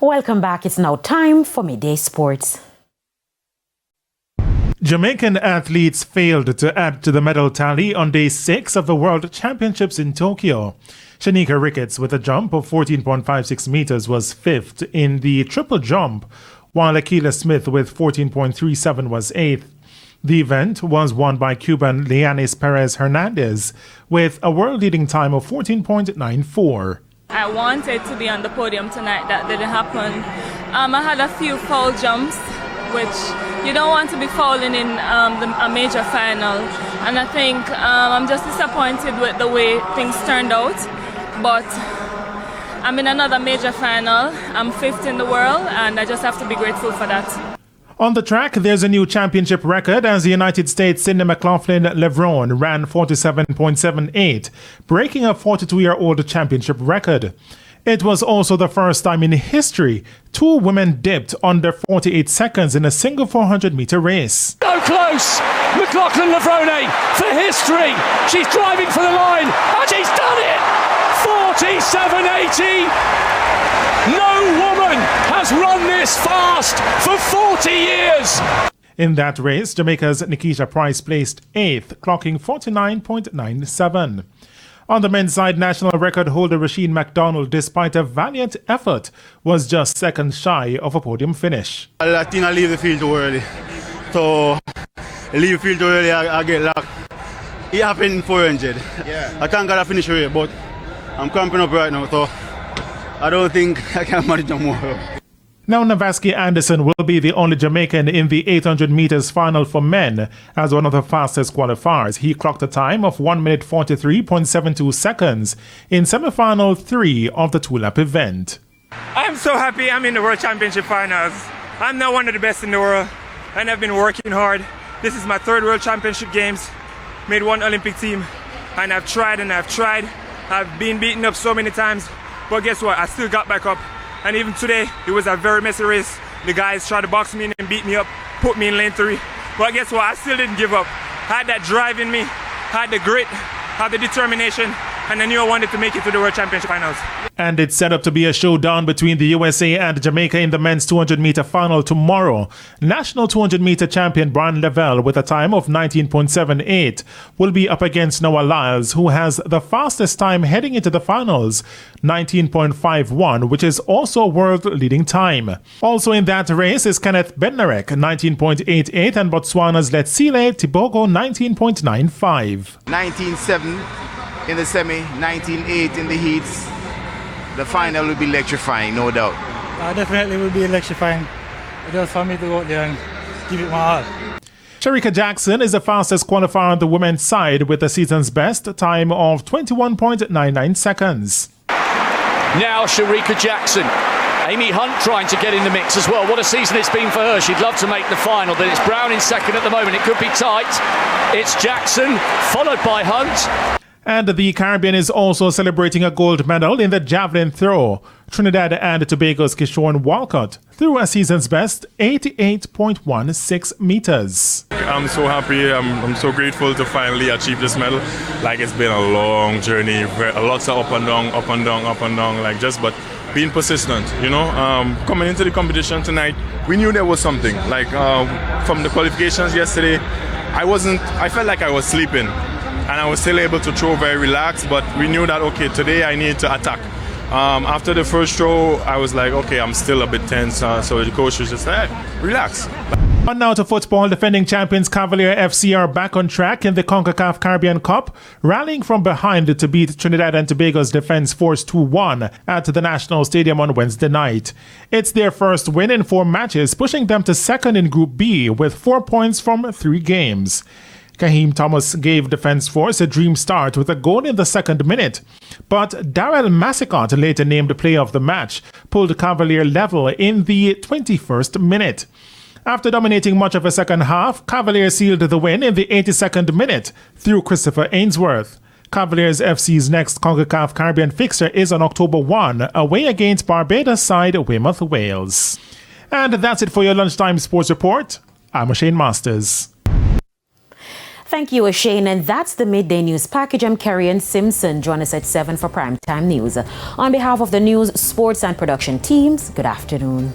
Welcome back. It's now time for Midday Sports. Jamaican athletes failed to add to the medal tally on day 6 of the World Championships in Tokyo. Shanika Ricketts, with a jump of 14.56 meters, was 5th in the triple jump, while Akila Smith with 14.37 was 8th. The event was won by Cuban Leanis Perez Hernandez with a world-leading time of 14.94. I wanted to be on the podium tonight. That didn't happen. I had a few foul jumps, which you don't want to be fouling in a major final. And I think I'm just disappointed with the way things turned out. But I'm in another major final. I'm 5th in the world, and I just have to be grateful for that. On the track, there's a new championship record as the United States' Cindy McLaughlin-Levron ran 47.78, breaking a 42-year-old championship record. It was also the first time in history 2 women dipped under 48 seconds in a single 400-meter race. So close! McLaughlin-Levrone for history! She's driving for the line, and she's done it! 47.80! No woman has run this fast for 40 years! In that race, Jamaica's Nikisha Price placed 8th, clocking 49.97. On the men's side, national record holder Rasheen McDonald, despite a valiant effort, was just 2nd shy of a podium finish. I think I leave the field too early. So, leave the field too early, I get locked. It happened in 400. Yeah. I thank God I finished it, but I'm cramping up right now, so I don't think I can manage no more. Now Navaski Anderson will be the only Jamaican in the 800 meters final for men as one of the fastest qualifiers. He clocked a time of 1 minute 43.72 seconds in semi-final 3 of the 2-lap event. I'm so happy I'm in the World Championship finals. I'm now one of the best in the world, and I've been working hard. This is my 3rd World Championship Games, made 1 Olympic team, and I've tried and I've tried. I've been beaten up so many times, but guess what? I still got back up. And even today, it was a very messy race. The guys tried to box me in and beat me up, put me in lane 3. But guess what? I still didn't give up. I had that drive in me, had the grit, had the determination, and I knew I wanted to make it to the World Championship finals. And it's set up to be a showdown between the USA and Jamaica in the men's 200-meter final tomorrow. National 200-meter champion Brian Lavelle, with a time of 19.78, will be up against Noah Lyles, who has the fastest time heading into the finals, 19.51, which is also a world-leading time. Also in that race is Kenneth Bednarek, 19.88, and Botswana's Letsile Tibogo, 19.95. 19.7 in the semi, 19.8 in the heats. The final will be electrifying, no doubt. Definitely will be electrifying. Just for me to go out there and give it my all. Sharika Jackson is the fastest qualifier on the women's side with the season's best time of 21.99 seconds. Now Sharika Jackson. Amy Hunt trying to get in the mix as well. What a season it's been for her. She'd love to make the final, but it's Brown in 2nd at the moment. It could be tight. It's Jackson, followed by Hunt. And the Caribbean is also celebrating a gold medal in the javelin throw. Trinidad and Tobago's Kishorn Walcott threw a season's best 88.16 meters. I'm so happy. I'm so grateful to finally achieve this medal. Like, it's been a long journey, lots of up and down, like just, but being persistent, you know. Coming into the competition tonight, we knew there was something. Like from the qualifications yesterday, I felt like I was sleeping. And I was still able to throw very relaxed, but we knew that, okay, today I need to attack. After the first throw, I was like, okay, I'm still a bit tense, so the coach was just like, hey, relax. On now to football, defending champions Cavalier FC are back on track in the CONCACAF Caribbean Cup, rallying from behind to beat Trinidad and Tobago's Defence Force 2-1 at the National Stadium on Wednesday night. It's their first win in 4 matches, pushing them to 2nd in Group B with 4 points from 3 games. Kaheem Thomas gave Defence Force a dream start with a goal in the 2nd minute, but Darrell Massicott, later named player of the match, pulled Cavalier level in the 21st minute. After dominating much of a second half, Cavalier sealed the win in the 82nd minute through Christopher Ainsworth. Cavaliers FC's next CONCACAF Caribbean fixture is on October 1, away against Barbados side Weymouth, Wales. And that's it for your lunchtime sports report. I'm Shane Masters. Thank you, Shane. And that's the Midday News Package. I'm Kerry Simpson. Join us at 7 for Primetime News. On behalf of the news, sports and production teams, good afternoon.